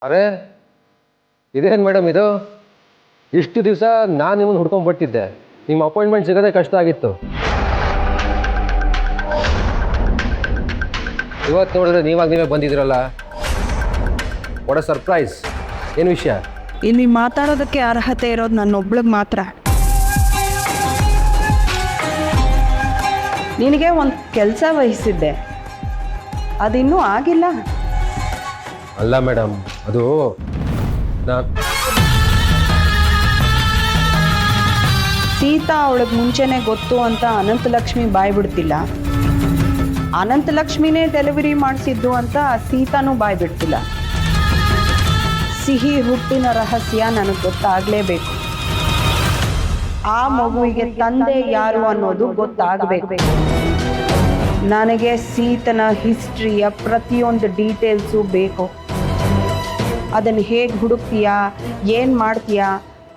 ಅರೆ ಇದೇನು ಮೇಡಮ್ ಇದು? ಇಷ್ಟು ದಿವಸ ನಾನು ನಿಮ್ಮನ್ನು ಹುಡ್ಕೊಂಡ್ಬಿಟ್ಟಿದ್ದೆ, ನಿಮ್ಮ ಅಪಾಯಿಂಟ್ಮೆಂಟ್ ಸಿಗೋದೇ ಕಷ್ಟ ಆಗಿತ್ತು. ಇವತ್ತು ನೋಡಿದ್ರೆ ನೀವೇ ಬಂದಿದ್ದೀರಲ್ಲ, ವಾಟ್ ಅ ಸರ್ಪ್ರೈಸ್. ಏನು ವಿಷಯ? ಇಲ್ಲಿ ಮಾತಾಡೋದಕ್ಕೆ ಅರ್ಹತೆ ಇರೋದು ನನ್ನೊಬ್ಳಿಗೆ ಮಾತ್ರ. ನಿನಗೆ ಒಂದು ಕೆಲಸ ವಹಿಸಿದ್ದೆ, ಅದಿನ್ನೂ ಆಗಿಲ್ಲ. ಅಲ್ಲ ಮೇಡಮ್, ಅದು ಸೀತಾ ಅವಳಿಗೆ ಮುಂಚೆನೆ ಗೊತ್ತು ಅಂತ ಅನಂತಲಕ್ಷ್ಮಿ ಬಾಯ್ ಬಿಡ್ತಿಲ್ಲ, ಅನಂತಲಕ್ಷ್ಮಿನೇ ಡೆಲಿವರಿ ಮಾಡಿಸಿದ್ದು ಅಂತ ಸೀತಾನೂ ಬಾಯ್ ಬಿಡ್ತಿಲ್ಲ. ಸಿಹಿ ಹುಟ್ಟಿನ ರಹಸ್ಯ ನನಗೆ ಗೊತ್ತಾಗಲೇಬೇಕು. ಆ ಮಗುವಿಗೆ ತಂದೆ ಯಾರು ಅನ್ನೋದು ಗೊತ್ತಾಗಬೇಕು. ನನಗೆ ಸೀತನ ಹಿಸ್ಟ್ರಿಯ ಪ್ರತಿಯೊಂದು ಡೀಟೇಲ್ಸು ಬೇಕು. ಅದನ್ನು ಹೇಗೆ ಹುಡುಕ್ತೀಯಾ, ಏನು ಮಾಡ್ತೀಯಾ,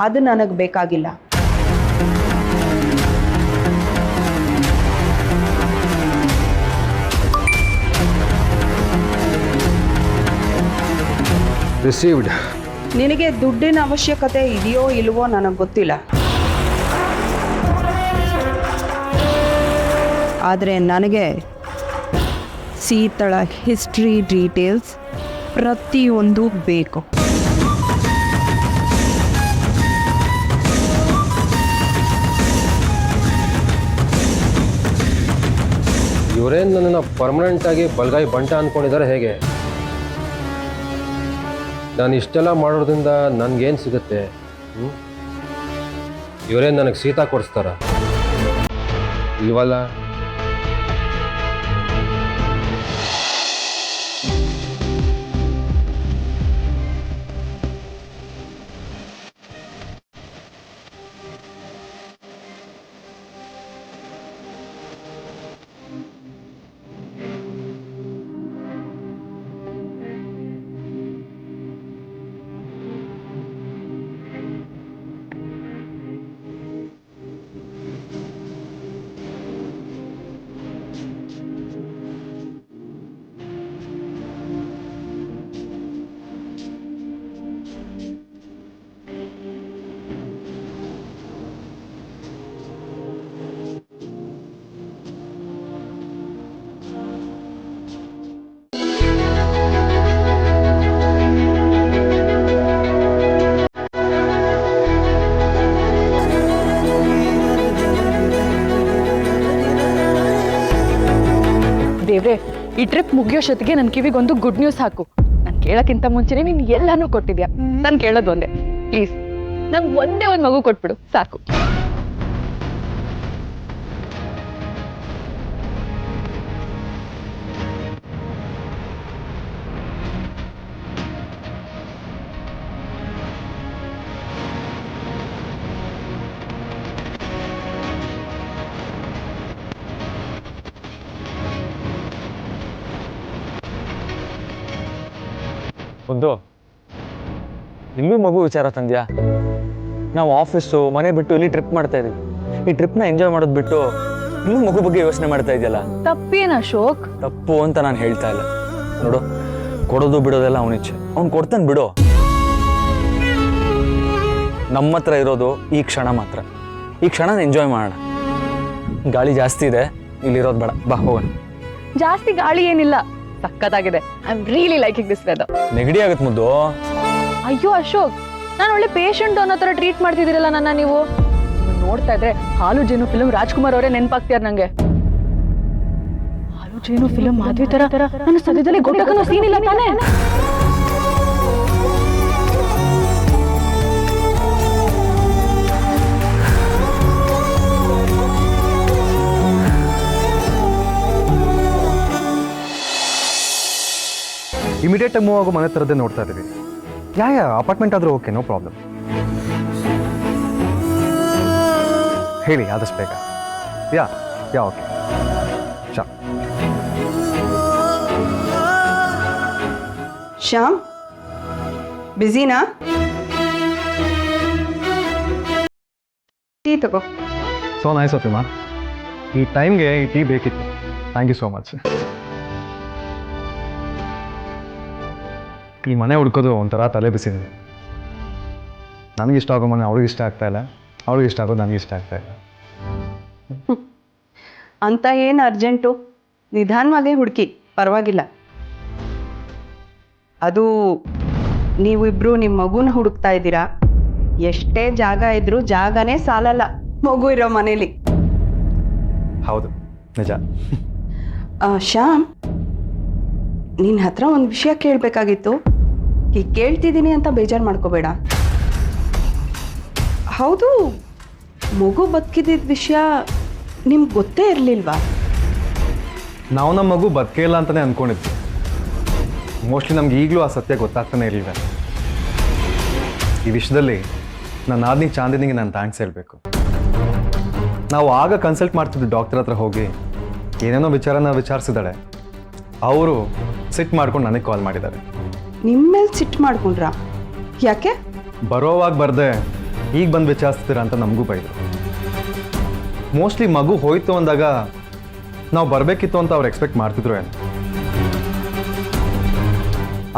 ಅದು ನನಗೆ ಬೇಕಾಗಿಲ್ಲ. ರಿಸೀವ್ಡ್. ನಿನಗೆ ದುಡ್ಡಿನ ಅವಶ್ಯಕತೆ ಇದೆಯೋ ಇಲ್ವೋ ನನಗೆ ಗೊತ್ತಿಲ್ಲ, ಆದರೆ ನನಗೆ ಸೀತಳ ಹಿಸ್ಟ್ರಿ ಡೀಟೇಲ್ಸ್ ಪ್ರತಿಯೊಂದು ಬೇಕು. ಇವರೇನು ನನ್ನನ್ನು ಪರ್ಮನೆಂಟಾಗಿ ಬಲಗೈ ಬಂಟ ಅಂದ್ಕೊಂಡಿದ್ದಾರೆ ಹೇಗೆ? ನಾನು ಇಷ್ಟೆಲ್ಲ ಮಾಡೋದ್ರಿಂದ ನನಗೇನು ಸಿಗುತ್ತೆ? ಇವರೇನು ನನಗೆ ಸೀತಾ ಕೊಡಿಸ್ತಾರ? ಇಲ್ವಲ್ಲ. ದೇವ್ರೆ, ಈ ಟ್ರಿಪ್ ಮುಗಿಯೋಷ್ಟೊತ್ತಿಗೆ ನನ್ನ ಕಿವಿಗೊಂದು ಗುಡ್ ನ್ಯೂಸ್ ಹಾಕು. ನಾನು ಕೇಳೋಕ್ಕಿಂತ ಮುಂಚೆನೇ ನೀನು ಎಲ್ಲಾನು ಕೊಟ್ಟಿದ್ಯಾ. ನಾನು ಕೇಳೋದು ಒಂದೇ, ಪ್ಲೀಸ್ ನಂಗೆ ಒಂದೇ ಒಂದು ಮಗು ಕೊಟ್ಬಿಡು ಸಾಕು. ಒಂದು ನಿಮಗೂ ಮಗು ವಿಚಾರ ತಂದ್ಯಾ? ನಾವು ಆಫೀಸು ಮನೆ ಬಿಟ್ಟು ಇಲ್ಲಿ ಟ್ರಿಪ್ ಮಾಡ್ತಾ ಇದೀವಿ. ಈ ಟ್ರಿಪ್ನ ಎಂಜಾಯ್ ಮಾಡೋದು ಬಿಟ್ಟು ಇನ್ನೂ ಮಗು ಬಗ್ಗೆ ಯೋಚನೆ ಮಾಡ್ತಾ ಇದೆಯಲ್ಲ, ತಪ್ಪೇನ ಅಶೋಕ್? ತಪ್ಪು ಅಂತ ನಾನು ಹೇಳ್ತಾ ಇಲ್ಲ. ನೋಡು, ಕೊಡೋದು ಬಿಡೋದೆಲ್ಲ ಅವನಿಚ್ಛೆ, ಅವ್ನು ಕೊಡ್ತಾನೆ ಬಿಡು. ನಮ್ಮ ಹತ್ರ ಇರೋದು ಈ ಕ್ಷಣ ಮಾತ್ರ. ಈ ಕ್ಷಣನ ಎಂಜಾಯ್ ಮಾಡೋಣ. ಗಾಳಿ ಜಾಸ್ತಿ ಇದೆ, ಇಲ್ಲಿರೋದು ಬೇಡ, ಬಾ ಹೋಗೋಣ. ಜಾಸ್ತಿ ಗಾಳಿ ಏನಿಲ್ಲ, ಸಕ್ಕತ್ತಾಗಿದೆ. I am really liking this weather. ನೆಗಡಿ ಆಗತ್ತೆ ಮುದ್ದು. ಅಯ್ಯೋ ಅಶೋಕ್, ನಾನು ಒಳ್ಳೆ ಪೇಷಂಟ್ ಅನ್ನೋ ಥರ ಟ್ರೀಟ್ ಮಾಡ್ತಿದ್ದೀರಲ್ಲ ನನ್ನ ನೀವು. ನೋಡ್ತಾ ಇದ್ರೆ ಹಾಲು ಜೇನು ಫಿಲ್ಮ್ ರಾಜ್ಕುಮಾರ್ ಅವರೇ ನೆನಪಾಗ್ತಿದ್ದಾರೆ ನಂಗೆ. ಹಾಲು ಜೇನು ಫಿಲ್ಮ್ ಮಾಧವಿ ತರ ನನ್ನ ಸದ್ಯದಲ್ಲಿ ಗೊಟ್ಟಕ್ಕೂ ಸೀನ್ ಇಲ್ಲ ತಾನೇ? ಇಮಿಡಿಯೇಟಾಗಿ ಮೂವ್ ಆಗೋ ಮನೆ ಥರದ್ದೇ ನೋಡ್ತಾ ಇದ್ದೀವಿ. ಯಾ ಅಪಾರ್ಟ್ಮೆಂಟ್ ಆದರೂ ಓಕೆ, ನೋ ಪ್ರಾಬ್ಲಮ್. ಹೇಳಿ ಆದಷ್ಟು ಬೇಗ. ಯಾ ಓಕೆ, ಚಾ. ಶ್ಯಾಮ್, ಬ್ಯುಸಿನಾ? ಟೀ ತಗೋ. ಸೋ ನೈಸ್ ಆಫ್ ಯು ಮಾ. ಈ ಟೈಮ್ಗೆ ಈ ಟೀ ಬೇಕಿತ್ತು. Thank you so much. ಈ ಮನೆ ಹುಡ್ಕೋದು ಒಂಥರ ತಲೆ ಬಿಸಿದೆ. ನನಗಿಷ್ಟ ಆಗೋ ಮನೆ ಅವ್ಳಿಗೆ ಇಷ್ಟ ಆಗ್ತಾಯಿಲ್ಲ, ಅವ್ಳಿಗೆ ಇಷ್ಟ ಆಗೋದು ನನಗೆ ಇಷ್ಟ ಆಗ್ತಾಯಿಲ್ಲ. ಅಂತ ಏನು ಅರ್ಜೆಂಟು, ನಿಧಾನವಾಗೇ ಹುಡುಕಿ, ಪರವಾಗಿಲ್ಲ. ಅದು ನೀವಿಬ್ರು ನಿಮ್ಮ ಮಗುನ ಹುಡುಕ್ತಾ ಇದ್ದೀರಾ. ಎಷ್ಟೇ ಜಾಗ ಇದ್ರೂ ಜಾಗನೇ ಸಾಲಲ್ಲ ಮಗು ಇರೋ ಮನೇಲಿ. ಹೌದು, ನಿಜ. ಶ್ಯಾಮ್, ನಿನ್ನ ಹತ್ರ ಒಂದು ವಿಷಯ ಕೇಳಬೇಕಾಗಿತ್ತು. ಈಗ ಕೇಳ್ತಿದ್ದೀನಿ ಅಂತ ಬೇಜಾರು ಮಾಡ್ಕೋಬೇಡ. ಹೌದು, ಮಗು ಬದುಕಿದ್ದ ವಿಷಯ ನಿಮ್ಗೆ ಗೊತ್ತೇ ಇರಲಿಲ್ವಾ? ನಾವು ನಮ್ಮ ಮಗು ಬದುಕಿಲ್ಲ ಅಂತಲೇ ಅಂದ್ಕೊಂಡಿದ್ವಿ. ಮೋಸ್ಟ್ಲಿ ನಮ್ಗೆ ಈಗಲೂ ಆ ಸತ್ಯ ಗೊತ್ತಾಗ್ತಾನೆ ಇರಲಿಲ್ಲ. ಈ ವಿಷಯದಲ್ಲಿ ನನ್ನ ಆದ್ನಿ ಚಾಂದಿನಿಗೆ ನಾನು ಥ್ಯಾಂಕ್ಸ್ ಹೇಳಬೇಕು. ನಾವು ಆಗ ಕನ್ಸಲ್ಟ್ ಮಾಡ್ತಿದ್ದು ಡಾಕ್ಟರ್ ಹತ್ರ ಹೋಗಿ ಏನೇನೋ ವಿಚಾರನ ವಿಚಾರಿಸಿದಾಳೆ. ಅವರು ಸಿಟ್ ಮಾಡ್ಕೊಂಡು ನನಗೆ ಕಾಲ್ ಮಾಡಿದ್ದಾರೆ. ನಿಮ್ಮ ಮೇಲೆ ಸಿಟ್ಟು ಮಾಡ್ಕೊಂಡ್ರಾ? ಯಾಕೆ? ಬರೋವಾಗ ಬರ್ದೆ ಈಗ ಬಂದು ವಿಚಾರಿಸ್ತೀರಾ ಅಂತ ನಮಗೂ ಬೈದರು. ಮೋಸ್ಟ್ಲಿ ಮಗು ಹೋಯ್ತು ಅಂದಾಗ ನಾವು ಬರಬೇಕಿತ್ತು ಅಂತ ಅವ್ರು ಎಕ್ಸ್ಪೆಕ್ಟ್ ಮಾಡ್ತಿದ್ರು ಏನು.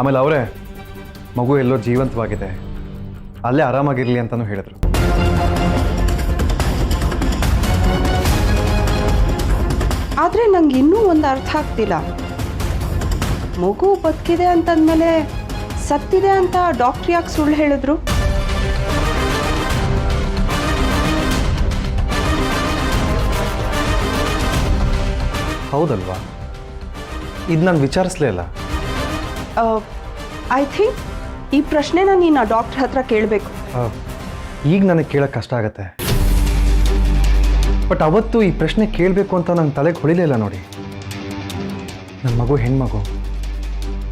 ಆಮೇಲೆ ಅವರೇ ಮಗು ಎಲ್ಲೋ ಜೀವಂತವಾಗಿದೆ, ಅಲ್ಲೇ ಆರಾಮಾಗಿರಲಿ ಅಂತಲೂ ಹೇಳಿದ್ರು. ಆದರೆ ನಂಗೆ ಇನ್ನೂ ಒಂದು ಅರ್ಥ ಆಗ್ತಿಲ್ಲ. ಮಗು ಬದುಕಿದೆ ಅಂತಂದಮೇಲೆ ಸತ್ತಿದೆ ಅಂತ ಡಾಕ್ಟ್ರ್ ಯಾಕೆ ಸುಳ್ಳು ಹೇಳಿದ್ರು? ಹೌದಲ್ವಾ? ಇದು ನಾನು ವಿಚಾರಿಸ್ಲೇ ಇಲ್ಲ. ಐ ಥಿಂಕ್ ಈ ಪ್ರಶ್ನೆನ ನೀನು ಆ ಡಾಕ್ಟ್ರ್ ಹತ್ರ ಕೇಳಬೇಕು. ಈಗ ನನಗೆ ಕೇಳೋಕ್ಕೆ ಕಷ್ಟ ಆಗುತ್ತೆ. ಬಟ್ ಅವತ್ತು ಈ ಪ್ರಶ್ನೆ ಕೇಳಬೇಕು ಅಂತ ನನ್ನ ತಲೆಗೆ ಹೊಳಿಲಿಲ್ಲ ನೋಡಿ. ನನ್ನ ಮಗು ಹೆಣ್ಮಗು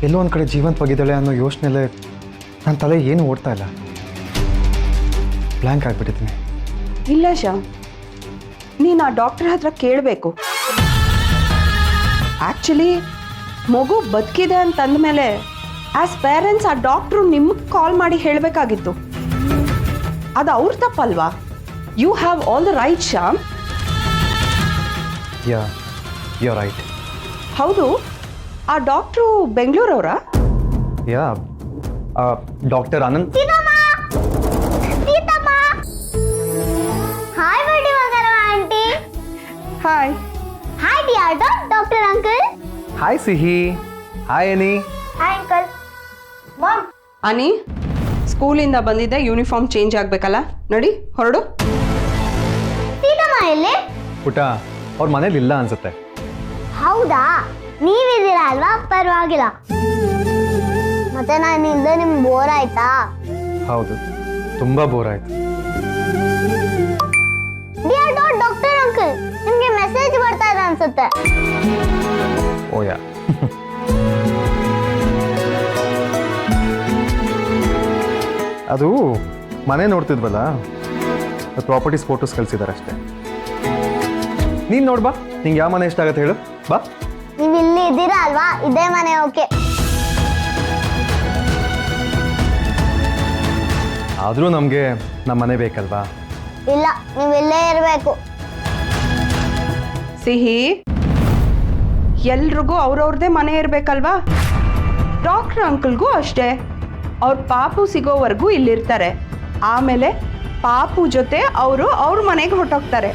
ಎಲ್ಲೋ ಒಂದು ಕಡೆ ಜೀವಂತವಾಗಿದ್ದಾಳೆ ಅನ್ನೋ ಯೋಚನೆಯಲ್ಲೇ ನನ್ನ ತಲೆ ಏನು ಓಡ್ತಾ ಇಲ್ಲ. ಬ್ಲ್ಯಾಂಕ್ ಆಗಿಬಿಟ್ಟಿದ್ದೀನಿ. ಇಲ್ಲ ಶ್ಯಾಮ್, ನೀನು ಆ ಡಾಕ್ಟ್ರ್ ಹತ್ರ ಕೇಳಬೇಕು. ಆ್ಯಕ್ಚುಲಿ ಮಗು ಬದುಕಿದೆ ಅಂತಂದಮೇಲೆ ಆ್ಯಸ್ ಪೇರೆಂಟ್ಸ್ ಆ ಡಾಕ್ಟ್ರು ನಿಮಗೆ ಕಾಲ್ ಮಾಡಿ ಹೇಳಬೇಕಾಗಿತ್ತು. ಅದು ಅವ್ರ ತಪ್ಪಲ್ವಾ? You have all the right Shyam. Yeah, you are right. ಹೌದು, ಆ ಡಾಕ್ಟ್ರು ಬೆಂಗಳೂರವರಾ? Yeah, doctor Anand. Hi, Badi Magarwa aunty. Hi. Hi, dear doctor uncle. Hi Sihi. Hi Ani. Hi, uncle. Mom. Ani, ಸ್ಕೂಲಿಂದ ಬಂದಿದ್ದೆ, ಯೂನಿಫಾರ್ಮ್ ಚೇಂಜ್ ಆಗಬೇಕಲ್ಲ, ನಡಿ ಹೊರಡು. ಸೀತಮ್ಮ ಎಲ್ಲಿ? ಪುಟ ಅವ್ರ ಮನೇಲಿ ಇಲ್ಲ ಅನ್ಸುತ್ತೆ. ಹೌದಾ, ನೀವಿದ್ದೀರಾ ಅಲ್ವಾ, ಪರವಾಗಿಲ್ಲ. ಮತ್ತೆ ನಾನಿಂದ ನಿಮ್ಗೆ ಬೋರ್ ಆಯ್ತಾ? ಹೌದು, ತುಂಬ ಬೋರ್ ಆಯ್ತು. ಡಿಯರ್ ಡಾಕ್ಟರ್ ಅಂಕಲ್, ನಿಮ್ಗೆ ಮೆಸೇಜ್ ಬರ್ತಾ ಇದೆ ಅನ್ಸುತ್ತೆ. ಓಯಾ. ಅದು ಮನೆ ನೋಡ್ತಿದ್ವಲ್ಲ, ಪ್ರಾಪರ್ಟೀಸ್ ಫೋಟೋಸ್ ಕಳಿಸಿದ್ದಾರೆ ಅಷ್ಟೇ. ನೀನು ನೋಡ್ಬಾ, ನಿಂಗೆ ಯಾವ ಮನೆ ಇಷ್ಟ ಆಗತ್ತೆ ಹೇಳು, ಬಾ. ನೀವು ಇಲ್ಲಿ ಇದ್ದೀರಾ ಅಲ್ವಾ, ಇದೇ ಮನೆ ಓಕೆ. ಆದರೂ ನಮಗೆ ನಮ್ಮ ಮನೆ ಬೇಕಲ್ವಾ? ಇಲ್ಲ, ನೀವು ಇಲ್ಲೇ ಇರಬೇಕು. ಸಿಹಿ, ಎಲ್ರಿಗೂ ಅವ್ರವ್ರದ್ದೇ ಮನೆ ಇರಬೇಕಲ್ವಾ? ಡಾಕ್ಟ್ರ್ ಅಂಕಲ್ಗೂ ಅಷ್ಟೇ. ಅವ್ರ ಪಾಪು ಸಿಗೋವರೆಗೂ ಇಲ್ಲಿರ್ತಾರೆ. ಆಮೇಲೆ ಪಾಪು ಜೊತೆ ಅವರು ಅವ್ರ ಮನೆಗೆ ಹೊರಟೋಗ್ತಾರೆ.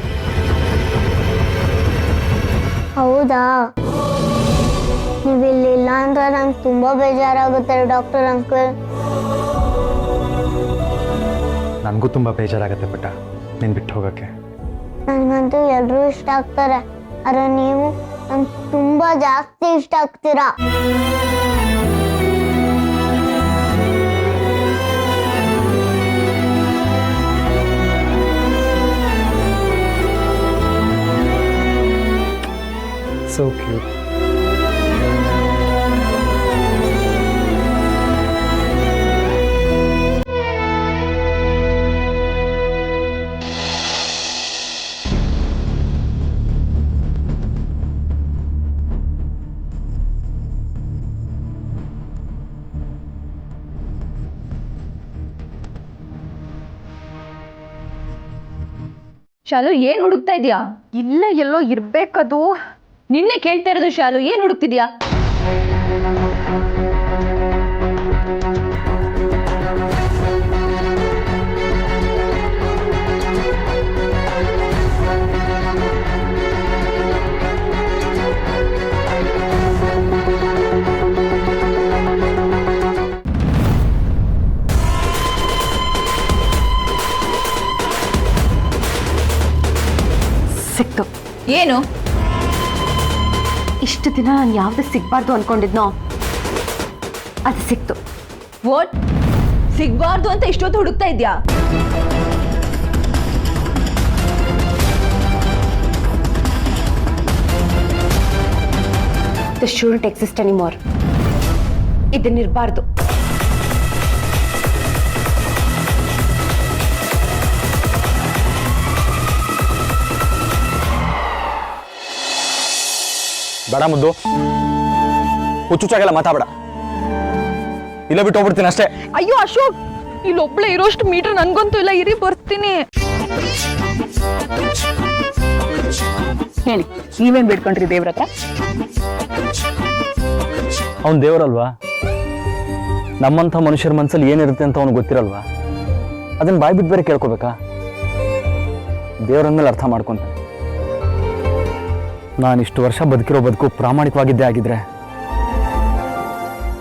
ಹೌದಾ? ನೀವು ಇಲ್ಲಿ ಇಲ್ಲ ಅಂದ್ರೆ ನಂಗೆ ತುಂಬಾ ಬೇಜಾರಾಗುತ್ತೆ ಡಾಕ್ಟರ್ ಅಂಕಲ್. ನನಗೂ ತುಂಬ ಬೇಜಾರಾಗತ್ತೆ ಪುಟ್ಟ ನೀನು ಬಿಟ್ಟು ಹೋಗೋಕ್ಕೆ. ನನಗಂತೂ ಎಲ್ಲರೂ ಇಷ್ಟ ಆಗ್ತಾರೆ, ಆದರೆ ನೀವು ನಂಗೆ ತುಂಬಾ ಜಾಸ್ತಿ ಇಷ್ಟ ಆಗ್ತೀರಾ. So cute. ಶಾಲು, ಏನ್ ಹುಡುಕ್ತಾ ಇದೀಯಾ? ಇಲ್ಲ, ಎಲ್ಲೋ ಇರ್ಬೇಕದು. ನಿನ್ನೆ ಕೇಳ್ತಾ ಇರೋದು ಶಾಲು, ಏನ್ ಹುಡುಕ್ತಿದ್ಯಾ? ಏನು? ಇಷ್ಟು ದಿನ ನಾನು ಯಾವ್ದು ಸಿಗ್ಬಾರ್ದು ಅನ್ಕೊಂಡಿದ್ನೋ ಅದು ಸಿಕ್ತು. ವಾಟ್? ಸಿಗ್ಬಾರ್ದು ಅಂತ ಇಷ್ಟೊತ್ತು ಹುಡುಕ್ತಾ ಇದ್ಯಾ? This shouldn't exist anymore. ಇದನ್ನಿರಬಾರ್ದು. ಬೇಡ ಮುದ್ದು, ಹುಚ್ಚುಚ್ಚಾಗೆಲ್ಲ ಮಾತಾಡ, ಇಲ್ಲ ಬಿಟ್ಟು ಹೋಗ್ಬಿಡ್ತೀನಿ ಅಷ್ಟೇ. ಅಯ್ಯೋ ಅಶೋಕ್, ಇಲ್ಲೊಬ್ಳೆ ಇರೋಷ್ಟು ಮೀಟರ್ ನನ್ಗಂತೂ ಇಲ್ಲ, ಇರಿ ಬರ್ತೀನಿ. ಹೇಳಿ, ನೀವೇನ್ ಬೇಡ್ಕೊಂಡ್ರಿ ದೇವ್ರ ಹತ್ರ? ಅವ್ನು ದೇವರಲ್ವಾ? ನಮ್ಮಂಥ ಮನುಷ್ಯರ ಮನಸ್ಸಲ್ಲಿ ಏನಿರುತ್ತೆ ಅಂತ ಅವ್ನಿಗೆ ಗೊತ್ತಿರಲ್ವಾ? ಅದನ್ನ ಬಾಯ್ ಬಿಟ್ಟು ಬೇರೆ ಕೇಳ್ಕೊಬೇಕಾ? ದೇವರನ್ಮೇಲೆ ಅರ್ಥ ಮಾಡ್ಕೊಂತಾನೆ. ನಾನು ಇಷ್ಟು ವರ್ಷ ಬದುಕಿರೋ ಬದುಕು ಪ್ರಾಮಾಣಿಕವಾಗಿದ್ದೇ ಆಗಿದ್ರೆ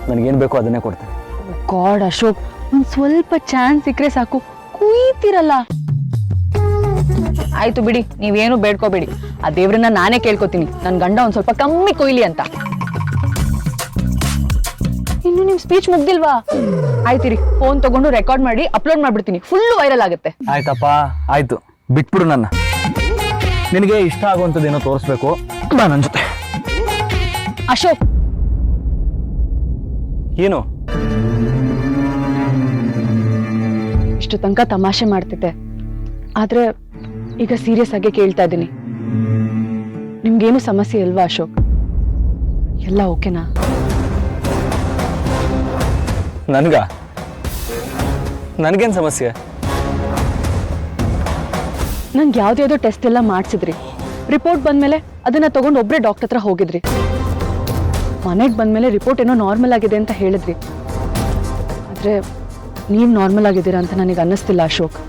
ನನಗೇನು ಬೇಕೋ ಅದನ್ನೇ ಕೊಡ್ತೇನೆ. ಗಾಡ್ ಅಶೋಕ್, ಒಂದ್ ಸ್ವಲ್ಪ ಚಾನ್ಸ್ ಸಿಕ್ಕರೆ ಸಾಕು, ಕುಯ್ತಿರಲ್ಲ. ಆಯ್ತು ಬಿಡಿ, ನೀವೇನು ಬೇಡ್ಕೋಬೇಡಿ, ಆ ದೇವ್ರನ್ನ ನಾನೇ ಕೇಳ್ಕೊತೀನಿ, ನನ್ ಗಂಡ ಒಂದ್ ಸ್ವಲ್ಪ ಕಮ್ಮಿ ಕೊಯ್ಲಿ ಅಂತ. ಇನ್ನು ನಿಮ್ ಸ್ಪೀಚ್ ಮುಗ್ದಿಲ್ವಾ? ಆಯ್ತಿರಿ, ಫೋನ್ ತಗೊಂಡು ರೆಕಾರ್ಡ್ ಮಾಡಿ ಅಪ್ಲೋಡ್ ಮಾಡ್ಬಿಡ್ತೀನಿ, ಫುಲ್ ವೈರಲ್ ಆಗುತ್ತೆ. ಆಯ್ತಪ್ಪ, ಆಯ್ತು, ಬಿಟ್ಬಿಡು ನನ್ನ. ನಿನಗೆ ಇಷ್ಟ ಆಗುವಂಥದ್ದೇನೋ ತೋರಿಸ್ಬೇಕು, ಬಾ ನನ್ನ ಜೊತೆ. ಅಶೋಕ್, ಏನು ಇಷ್ಟು ತನಕ ತಮಾಷೆ ಮಾಡ್ತಿದ್ದೆ, ಆದ್ರೆ ಈಗ ಸೀರಿಯಸ್ ಆಗಿ ಕೇಳ್ತಾ ಇದ್ದೀನಿ. ನಿಮ್ಗೇನು ಸಮಸ್ಯೆ ಇಲ್ವಾ ಅಶೋಕ್? ಎಲ್ಲ ಓಕೆನಾ? ನನಗೇನು ಸಮಸ್ಯೆ? ನಂಗೆ ಯಾವ್ದ್ಯಾವ್ದೋ ಟೆಸ್ಟ್ ಎಲ್ಲ ಮಾಡಿಸಿದ್ರಿ, ರಿಪೋರ್ಟ್ ಬಂದ್ಮೇಲೆ ಅದನ್ನ ತಗೊಂಡು ಒಬ್ರೇ ಡಾಕ್ಟರ್ ಹತ್ರ ಹೋಗಿದ್ರಿ. ಮನೆಗೆ ಬಂದ್ಮೇಲೆ ರಿಪೋರ್ಟ್ ಏನೋ ನಾರ್ಮಲ್ ಆಗಿದೆ ಅಂತ ಹೇಳಿದ್ರಿ, ಆದ್ರೆ ನೀವು ನಾರ್ಮಲ್ ಆಗಿದ್ದೀರಾ ಅಂತ ನನಗೆ ಅನ್ನಿಸ್ತಿಲ್ಲ ಅಶೋಕ್.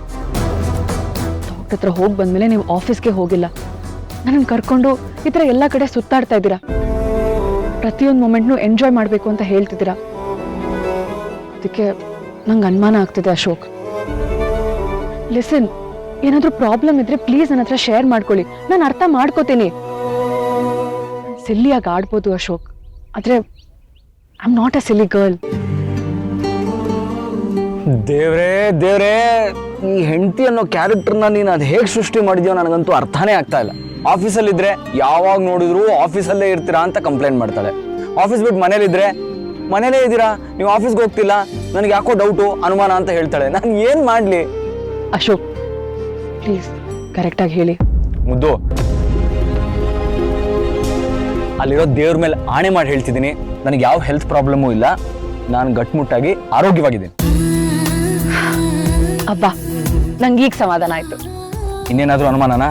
ಡಾಕ್ಟರ್ ಹತ್ರ ಹೋಗಿ ಬಂದ್ಮೇಲೆ ನೀವು ಆಫೀಸ್ಗೆ ಹೋಗಿಲ್ಲ, ನನ್ನನ್ನು ಕರ್ಕೊಂಡು ಈ ಥರ ಎಲ್ಲ ಕಡೆ ಸುತ್ತಾಡ್ತಾ ಇದ್ದೀರಾ, ಪ್ರತಿಯೊಂದು ಮೂಮೆಂಟ್ನು ಎಂಜಾಯ್ ಮಾಡಬೇಕು ಅಂತ ಹೇಳ್ತಿದ್ದೀರಾ. ಅದಕ್ಕೆ ನಂಗೆ ಅನುಮಾನ ಆಗ್ತಿದೆ ಅಶೋಕ್. ಲಿಸನ್, ಏನಾದರೂ ಪ್ರಾಬ್ಲಮ್ ಇದ್ರೆ ಪ್ಲೀಸ್ ನನ್ನ ಹತ್ರ ಶೇರ್ ಮಾಡ್ಕೊಳ್ಳಿ, ನಾನು ಅರ್ಥ ಮಾಡ್ಕೋತೀನಿ. ಸಿಲ್ಲಿಯಾಗಿ ಆಡ್ಬೋದು ಅಶೋಕ್, ಆದ್ರೆ I am not a silly girl. ದೇವ್ರೇ ದೇವ್ರೇ, ಈ ಹೆಂಡತಿ ಅನ್ನೋ ಕ್ಯಾರೆಕ್ಟರ್ನ ನೀನು ಅದು ಹೇಗೆ ಸೃಷ್ಟಿ ಮಾಡಿದ್ಯೋ ನನಗಂತೂ ಅರ್ಥನೇ ಆಗ್ತಾ ಇಲ್ಲ. ಆಫೀಸಲ್ಲಿದ್ರೆ ಯಾವಾಗ ನೋಡಿದ್ರು ಆಫೀಸಲ್ಲೇ ಇರ್ತೀರಾ ಅಂತ ಕಂಪ್ಲೇಂಟ್ ಮಾಡ್ತಾಳೆ, ಆಫೀಸ್ ಬಿಟ್ಟು ಮನೇಲಿದ್ರೆ ಮನೇಲೇ ಇದ್ದೀರಾ, ನೀವು ಆಫೀಸ್ಗೆ ಹೋಗ್ತಿಲ್ಲ, ನನಗೆ ಯಾಕೋ ಡೌಟು, ಅನುಮಾನ ಅಂತ ಹೇಳ್ತಾಳೆ. ನಾನು ಏನು ಮಾಡಲಿ? ಅಶೋಕ್ ಪ್ಲೀಸ್ ಕರೆಕ್ಟಾಗಿ ಹೇಳಿ. ಮುದ್ದು, ಅಲ್ಲಿರೋ ದೇವ್ರ ಮೇಲೆ ಆಣೆ ಮಾಡಿ ಹೇಳ್ತಿದ್ದೀನಿ, ನನಗೆ ಯಾವ ಹೆಲ್ತ್ ಪ್ರಾಬ್ಲಮ್ಮೂ ಇಲ್ಲ, ನಾನು ಗಟ್ಮುಟ್ಟಾಗಿ ಆರೋಗ್ಯವಾಗಿದ್ದೀನಿ. ಅಬ್ಬಾ, ನಂಗೆ ಈಗ ಸಮಾಧಾನ ಆಯ್ತು. ಇನ್ನೇನಾದರೂ ಅನುಮಾನನಾ?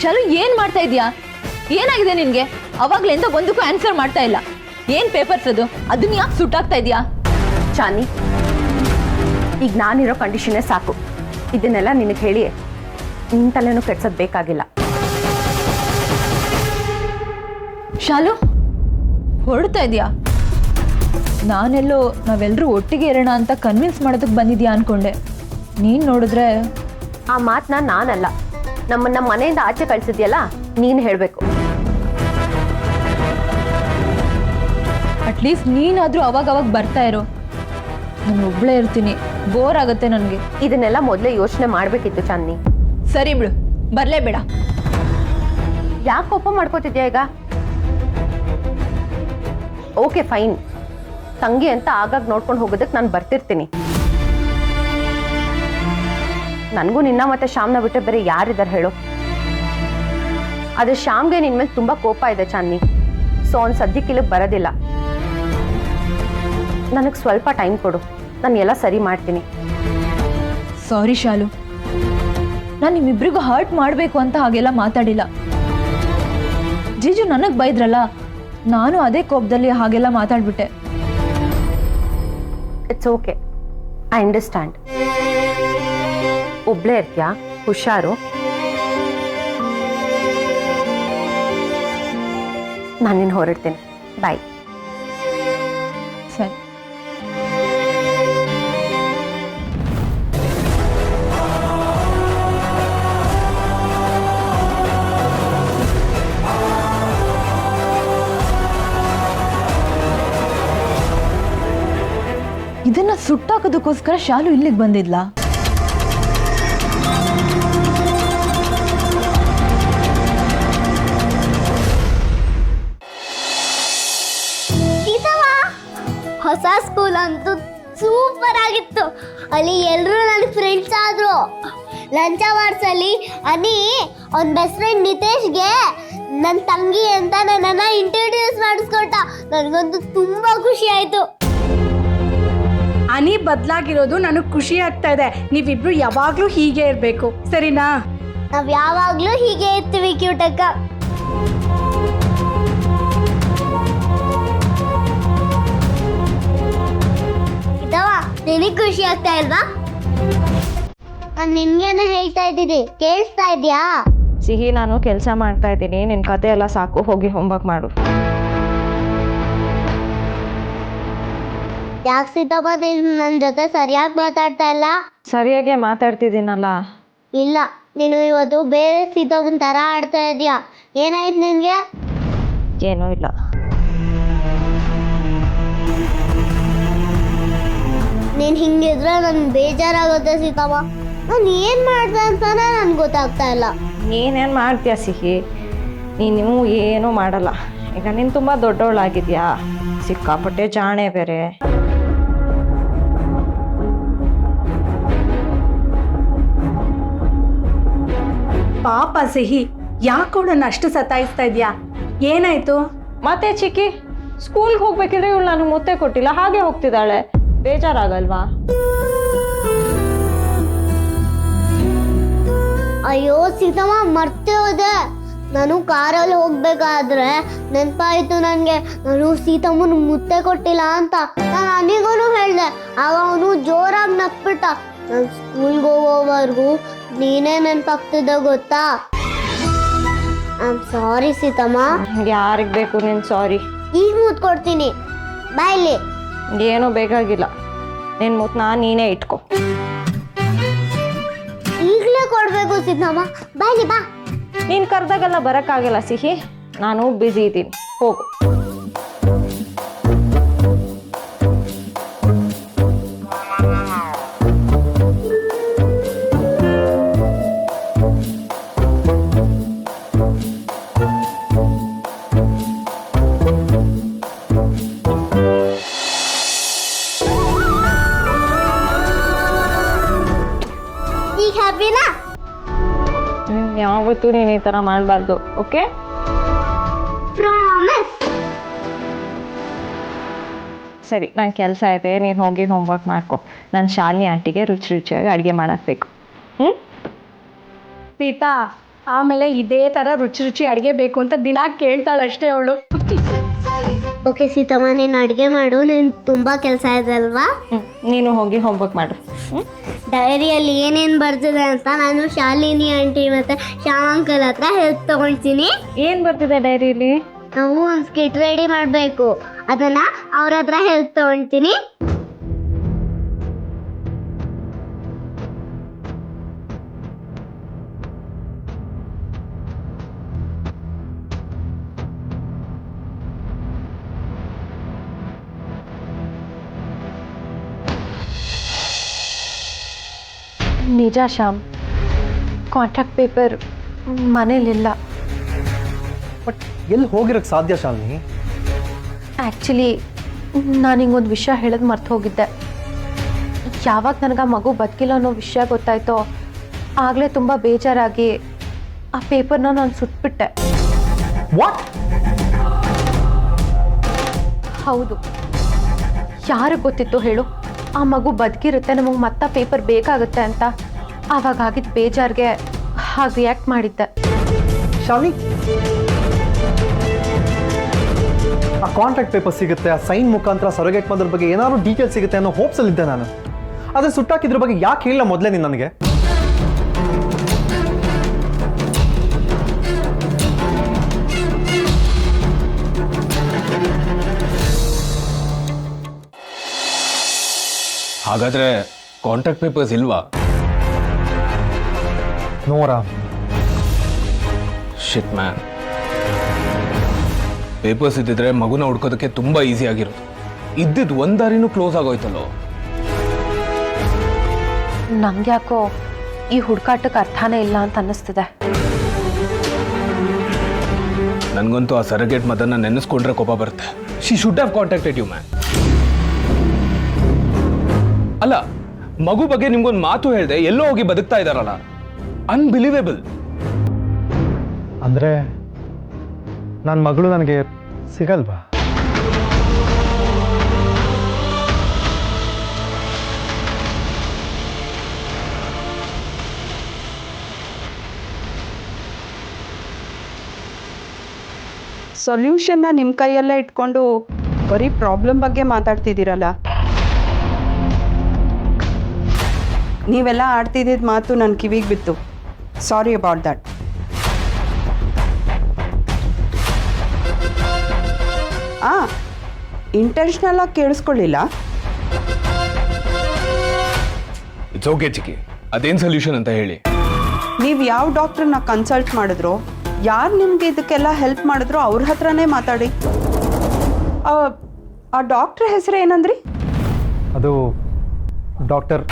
ಚಲು, ಏನ್ ಮಾಡ್ತಾ ಇದೀಯಾ? ಏನಾಗಿದೆ ನಿನ್ಗೆ? ಅವಾಗ್ಲಿಂದ ಒಂದಕ್ಕೂ ಆನ್ಸರ್ ಮಾಡ್ತಾ ಇಲ್ಲ. ಏನ್ ಪೇಪರ್ಸ್ ಅದು? ಅದನ್ನ ಯಾಕೆ ಸುಟ್ಟಾಗ್ತಾ ಇದೀಯಾ? ಚಾನಿ, ಈಗ ನಾನಿರೋ ಕಂಡೀಷನ್ನೇ ಸಾಕು. ಇದನ್ನೆಲ್ಲ ನಿನಗೆ ಹೇಳಿ ನಿನ್ನ ತಲೆನೂ ಕೆಡ್ಸೋದು ಬೇಕಾಗಿಲ್ಲ. ಶಾಲು, ಹೊರಡ್ತಾ ಇದೀಯಾ? ನಾನೆಲ್ಲೋ ನಾವೆಲ್ಲರೂ ಒಟ್ಟಿಗೆ ಇರೋಣ ಅಂತ ಕನ್ವಿನ್ಸ್ ಮಾಡೋದಕ್ಕೆ ಬಂದಿದ್ಯಾ ಅನ್ಕೊಂಡೆ. ನೀನ್ ನೋಡಿದ್ರೆ ಆ ಮಾತನ್ನ ನಾನಲ್ಲ, ನಮ್ಮನ್ನ ಮನೆಯಿಂದ ಆಚೆ ಕಳ್ಸಿದ್ಯಲ್ಲ ನೀನು ಹೇಳಬೇಕು. ಅಟ್ಲೀಸ್ಟ್ ನೀನಾದ್ರೂ ಅವಾಗ ಬರ್ತಾ ಇರೋ. ನಾನು ಒಬ್ಳೇ ಇರ್ತೀನಿ, ಬೋರ್ ಆಗುತ್ತೆ ನನಗೆ. ಇದನ್ನೆಲ್ಲ ಮೊದಲೇ ಯೋಚನೆ ಮಾಡಬೇಕಿತ್ತು ಚಾಂದಿನಿ. ಸರಿ ಬಿಡು, ಬರ್ಲೇ ಬೇಡ. ಯಾಕೆ ಕೋಪ ಮಾಡ್ಕೋತಿದ್ಯಾ ಈಗ? ಓಕೆ ಫೈನ್, ತಂಗಿ ಅಂತ ಆಗಾಗ ನೋಡ್ಕೊಂಡು ಹೋಗೋದಕ್ಕೆ ನಾನು ಬರ್ತಿರ್ತೀನಿ. ನನಗೂ ನಿನ್ನ ಮತ್ತೆ ಶ್ಯಾಮ್ನ ಬಿಟ್ಟರೆ ಬೇರೆ ಯಾರಿದ್ದಾರೆ ಹೇಳು? ಆದರೆ ಶ್ಯಾಮ್ಗೆ ನಿನ್ನ ಮೇಲೆ ತುಂಬ ಕೋಪ ಇದೆ ಚಾಂದಿನಿ. ಸೊ ಸೊ ಅವ್ನು ಸದ್ಯಕ್ಕೆ ಇಲ್ಲಿಗೆ ಬರೋದಿಲ್ಲ. ನನಗೆ ಸ್ವಲ್ಪ ಟೈಮ್ ಕೊಡು, ನಾನು ಎಲ್ಲ ಸರಿ ಮಾಡ್ತೀನಿ. ಸಾರಿ ಶಾಲು, ನಾನು ನಿಮ್ಮಿಬ್ರಿಗೂ ಹರ್ಟ್ ಮಾಡಬೇಕು ಅಂತ ಹಾಗೆಲ್ಲ ಮಾತಾಡಿಲ್ಲ. ಜೀಜು ನನಗೆ ಬೈದ್ರಲ್ಲ, ನಾನು ಅದೇ ಕೋಪದಲ್ಲಿ ಹಾಗೆಲ್ಲ ಮಾತಾಡ್ಬಿಟ್ಟೆ. It's okay, I understand. ಒಬ್ಳೇ ಇರ್ತೀಯಾ, ಹುಷಾರು. ನಾನು ನಿನ್ನ ಹೊರಡ್ತೀನಿ. ಬಾಯ್. ಸರಿ. ಇದನ್ನ ಸುಟ್ಟಾಕೋದಕ್ಕೋಸ್ಕರ ಶಾಲು ಇಲ್ಲಿಗೆ ಬಂದಿದ್ಲಾ? ಹೊಸ ಸ್ಕೂಲ್ ಅಂತೂ ಸೂಪರ್ ಆಗಿತ್ತು. ಅಲ್ಲಿ ಎಲ್ಲರೂ ನನ್ನ ಫ್ರೆಂಡ್ಸ್ ಆದ್ರು. ಲಂಚ್ ಅವರ್ಸ್ ಅಲ್ಲಿ ಅನಿ ಅವ್ನ ಬೆಸ್ಟ್ ಫ್ರೆಂಡ್ ನಿತೇಶ್ಗೆ ನನ್ನ ತಂಗಿ ಅಂತ ನನ್ನನ್ನ ಇಂಟ್ರೊಡ್ಯೂಸ್ ಮಾಡಿಸ್ಕೊಟ್ಟ. ನನಗಂತೂ ತುಂಬಾ ಖುಷಿ ಆಯ್ತು. ಅನಿ ಬದಲಾಗಿರೋದು ನನಗೆ ಖುಷಿ ಆಗ್ತಾ ಇದೆ. ನೀವಿಬ್ರು ಯಾವಾಗ್ಲೂ ಹೀಗೆ ಇರ್ಬೇಕು, ಸರಿನಾ? ನಾವ್ ಯಾವಾಗ್ಲೂ ಹೀಗೆ ಇರ್ತೀವಿ ಕ್ಯೂಟಕ್ಕ. ನಿನಗ್ ಖುಷಿ ಆಗ್ತಾ ಇಲ್ವಾ? ನಾನು ನಿನ್ಗೇನು ಹೇಳ್ತಾ ಇದ್ದೀನಿ, ಕೇಳಿಸ್ತಾ ಇದ್ಯಾ? ಸಿಹಿ, ನಾನು ಕೆಲಸ ಮಾಡ್ತಾ ಇದ್ದೀನಿ. ನಿನ್ನ ಕತೆ ಎಲ್ಲ ಸಾಕು, ಹೋಗಿ ಹೋಮ್ವರ್ಕ್ ಮಾಡು. ಯಾಕೆ ಸೀತಮ್ಮ ನೀನು ನನ್ನ ಜೊತೆ ಸರಿಯಾಗಿ ಮಾತಾಡ್ತಾ ಇಲ್ಲ? ಸರಿಯಾಗಿ ಮಾತಾಡ್ತಿದ್ದೀನಲ್ಲ. ಇಲ್ಲ, ನೀನು ಇವತ್ತು ಬೇರೆ ಸೀತಮ್ಮನ ತರ ಆಡ್ತಾ ಇದೀಯಾ. ಏನಾಯ್ತು ನಿನ್ಗೆ? ಏನೂ ಇಲ್ಲ. ನೀನು ಹಿಂಗಿದ್ರೆ ನನ್ಗೆ ಬೇಜಾರಾಗುತ್ತೆ ಸೀತಮ್ಮ. ನಾನು ಏನು ಮಾಡ್ದೆ ಅಂತಾನೆ ನನ್ಗೆ ಗೊತ್ತಾಗ್ತಾ ಇಲ್ಲ. ನೀನೇನು ಮಾಡ್ತೀಯ ಸಿಹಿ? ನೀನು ಏನೂ ಮಾಡಲ್ಲ. ಈಗ ನೀನು ತುಂಬ ದೊಡ್ಡವಳಾಗಿದ್ಯಾ, ಸಿಕ್ಕಾಪಟ್ಟೆ ಜಾಣೆ ಬೇರೆ. ಪಾಪ ಸಿಹಿ, ಯಾಕೋಡನ್ನ ಅಷ್ಟು ಸತಾಯಿಸ್ತಾ ಇದ್ಯಾ? ಏನಾಯ್ತು? ಮತ್ತೆ ಚಿಕ್ಕಿ, ಸ್ಕೂಲ್ಗೆ ಹೋಗ್ಬೇಕಿದ್ರೆ ಇವಳು ನನಗೆ ಮುತ್ತೆ ಕೊಟ್ಟಿಲ್ಲ, ಹಾಗೆ ಹೋಗ್ತಿದ್ದಾಳೆ. ಬೇಜಾರಾಗಲ್ವಾ? ಅಯ್ಯೋ ಸೀತಮ್ಮ, ಮರ್ತೇ ಹೋದೆ. ನಾನು ಕಾರಲ್ಲಿ ಹೋಗ್ಬೇಕಾದ್ರೆ ನೆನಪಾಯ್ತು ನನಗೆ, ನಾನು ಸೀತಮ್ಮನ ಮುತ್ತೆ ಕೊಟ್ಟಿಲ್ಲ ಅಂತ. ನಾನು ಅನಿಗೂ ಹೇಳಿದೆ, ಆಗ ಅವನು ಜೋರಾಗಿ ನಕ್ಬಿಟ್ಟ. ನಾನು ಸ್ಕೂಲ್ಗೆ ಹೋಗೋವರೆಗೂ ನೀನೇ ನೆನಪಾಗ್ತಿದ್ದ ಗೊತ್ತಾ? I am sorry Seethamma. ಯಾರಿಗೆ ಬೇಕು ನೀನು ಸಾರಿ? ಈಗ ಮುತ್ತು ಕೊಡ್ತೀನಿ, ಬಾಯ್ಲಿ. ಏನೂ ಬೇಕಾಗಿಲ್ಲ, ನಿನ್ನ ಮುತ್ತನ್ನ ನೀನೇ ಇಟ್ಕೊ. ಈಗಲೇ ಕೊಡಬೇಕು ಸೀತಮ್ಮ, ಬಾಯ್ಲಿ ಬಾ. ನೀನು ಕರೆದಾಗೆಲ್ಲ ಬರೋಕ್ಕಾಗಿಲ್ಲ ಸಿಹಿ, ನಾನು ಬ್ಯುಸಿ ಇದ್ದೀನಿ, ಹೋಗು. ಈಗ ಹ್ಯಾಪಿನಾ? ಯಾವತ್ತೂ ನೀನು ಈ ಥರ ಮಾಡಬಾರ್ದು, ಓಕೆ? ಪ್ರಾಮಿಸ್. ಸರಿ, ನನ್ನ ಕೆಲಸ ಐತೆ, ನೀನು ಹೋಗಿ ಹೋಮ್ವರ್ಕ್ ಮಾಡ್ಕೊ. ನಾನು ಶಾಲಿನಿ ಆಂಟಿಗೆ ರುಚಿ ರುಚಿಯಾಗಿ ಅಡುಗೆ ಮಾಡಾಕ್ಬೇಕು. ಸೀತಾ, ಆಮೇಲೆ ಇದೇ ಥರ ರುಚಿ ರುಚಿ ಅಡುಗೆ ಬೇಕು ಅಂತ ದಿನ ಕೇಳ್ತಾಳಷ್ಟೇ ಅವಳು. ಓಕೆ ಸೀತಮ್ಮ, ನೀನು ಅಡುಗೆ ಮಾಡು, ನೀನು ತುಂಬ ಕೆಲಸ ಇದೆ ಅಲ್ವಾ? ನೀನು ಹೋಗಿ ಹೋಮ್ವರ್ಕ್ ಮಾಡು. ಡೈರಿಯಲ್ಲಿ ಏನೇನು ಬರ್ತಿದೆ ಅಂತ ನಾನು ಶಾಲಿನಿ ಆಂಟಿ ಮತ್ತು ಶ್ಯಾಮ್ ಅಂಕಲ್ ಹತ್ರ ಹೆಲ್ಪ್ ತೊಗೊಳ್ತೀನಿ. ಏನು ಬರ್ತಿದೆ ಡೈರಿಲಿ? ನಾವು ಒಂದು ಸ್ಕಿಟ್ ರೆಡಿ ಮಾಡಬೇಕು, ಅದನ್ನು ಅವ್ರ ಹತ್ರ ಹೆಲ್ಪ್ ತೊಗೊಳ್ತೀನಿ. ನಿಜ ಶ್ಯಾಮ್, ಕಾಂಟ್ಯಾಕ್ಟ್ ಪೇಪರ್ ಮನೇಲಿಲ್ಲ. ಬಟ್ ಎಲ್ಲಿ ಹೋಗಿರೋಕ್ಕೆ ಸಾಧ್ಯ ಶಾಲಿನಿ? ಆ್ಯಕ್ಚುಲಿ ನಾನು ಹಿಂಗೊಂದು ವಿಷಯ ಹೇಳೋದು ಮರ್ತು ಹೋಗಿದ್ದೆ. ಯಾವಾಗ ನನಗೆ ಆ ಮಗು ಬದುಕಿಲ್ಲ ಅನ್ನೋ ವಿಷಯ ಗೊತ್ತಾಯ್ತೋ ಆಗಲೇ ತುಂಬ ಬೇಜಾರಾಗಿ ಆ ಪೇಪರ್ನ ನಾನು ಸುಟ್ಬಿಟ್ಟೆ. ವಾಟ್? ಹೌದು, ಯಾರಿಗೆ ಗೊತ್ತಿತ್ತು ಹೇಳು ಆ ಮಗು ಬದುಕಿರುತ್ತೆ, ನಮಗೆ ಮತ್ತ ಪೇಪರ್ ಬೇಕಾಗುತ್ತೆ ಅಂತ. ಆವಾಗ ಆಗಿದ್ದ ಬೇಜಾರ್ಗೆ ಹಾಗೆ ರಿಯಾಕ್ಟ್ ಮಾಡಿದ್ದೆ. ಶಾಲಿನಿ, ಆ ಕಾಂಟ್ರಾಕ್ಟ್ ಪೇಪರ್ ಸಿಗುತ್ತೆ, ಆ ಸೈನ್ ಮುಖಾಂತರ ಸರೋಗೇಟ್ ಮದರ್ ಬಗ್ಗೆ ಏನಾದ್ರು ಡೀಟೇಲ್ಸ್ ಸಿಗುತ್ತೆ ಅನ್ನೋ ಹೋಪ್ಸಲ್ಲಿದ್ದೆ ನಾನು. ಆದರೆ ಸುಟ್ಟಾಕಿದ್ರ ಬಗ್ಗೆ ಯಾಕೆ ಹೇಳಿಲ್ಲ ಮೊದಲೇ ನೀನು ನನಗೆ? ಹಾಗಾದ್ರೆ ಕಾಂಟ್ರಾಕ್ಟ್ ಪೇಪರ್ಸ್ ಇಲ್ವಾ? ನೋರಾ, ಶಿಟ್ ಮ್ಯಾನ್, ಪೇಪರ್ಸ್ ಇದ್ದಿದ್ರೆ ಮಗುನ ಹುಡ್ಕೋದಕ್ಕೆ ತುಂಬಾ ಈಸಿ ಆಗಿರೋದು. ಇದ್ದಿದ್ದು ಒಂದ್ ದಾರಿನೂ ಕ್ಲೋಸ್ ಆಗೋಯ್ತಲ್ಲೋ. ನಂಗ್ಯಾಕೋ ಈ ಹುಡುಕಾಟಕ್ಕೆ ಅರ್ಥನೇ ಇಲ್ಲ ಅಂತ ಅನ್ನಿಸ್ತಿದೆ. ನನ್ಗಂತೂ ಆ ಸರಗೇಟ್ ಮದನ್ನ ನೆನೆಸ್ಕೊಂಡ್ರೆ ಕೋಪ ಬರುತ್ತೆ. She should have contacted you man. ಅಲ್ಲ, ಮಗು ಬಗ್ಗೆ ನಿಮ್ಗೊಂದು ಮಾತು ಹೇಳ್ದೆ ಎಲ್ಲೋ ಹೋಗಿ ಬದುಕ್ತಾ ಇದಾರಲ್ಲ, ಅನ್ಬಿಲೀವೇಬಲ್. ಅಂದರೆ ನನ್ನ ಮಗಳು ನನಗೆ ಸಿಗಲ್ವಾ? ಸೊಲ್ಯೂಷನ್ನ ನಿಮ್ಮ ಕೈಯಲ್ಲೇ ಇಟ್ಕೊಂಡು ಬರೀ ಪ್ರಾಬ್ಲಮ್ ಬಗ್ಗೆ ಮಾತಾಡ್ತಿದ್ದೀರಲ್ಲ. ನೀವೆಲ್ಲ ಆಡ್ತಿದ್ದಿದ್ದ ಮಾತು ನನ್ನ ಕಿವಿಗೆ ಬಿತ್ತು. ಸಾರಿ ಅಬೌಟ್ ದಟ್. ಇಂಟೆನ್ಷನಲ್ ಆಗಿ ಕೇಳಿಸ್ಕೊಳ್ಳಿಲ್ಲ. ಇಟ್ಸ್ ಓಕೆ ಚಿಕ್ಕಿ, ಅದೇನ್ ಸೊಲ್ಯೂಷನ್ ಅಂತ ಹೇಳಿ. ನೀವು ಯಾವ ಡಾಕ್ಟ್ರನ್ನ ಕನ್ಸಲ್ಟ್ ಮಾಡಿದ್ರೋ, ಯಾರು ನಿಮ್ಗೆ ಇದಕ್ಕೆಲ್ಲ ಹೆಲ್ಪ್ ಮಾಡಿದ್ರೋ ಅವ್ರ ಹತ್ರನೇ ಮಾತಾಡಿ. ಆ ಡಾಕ್ಟ್ರ್ ಹೆಸರು ಏನಂದ್ರಿ? ಅದು ಡಾಕ್ಟರ್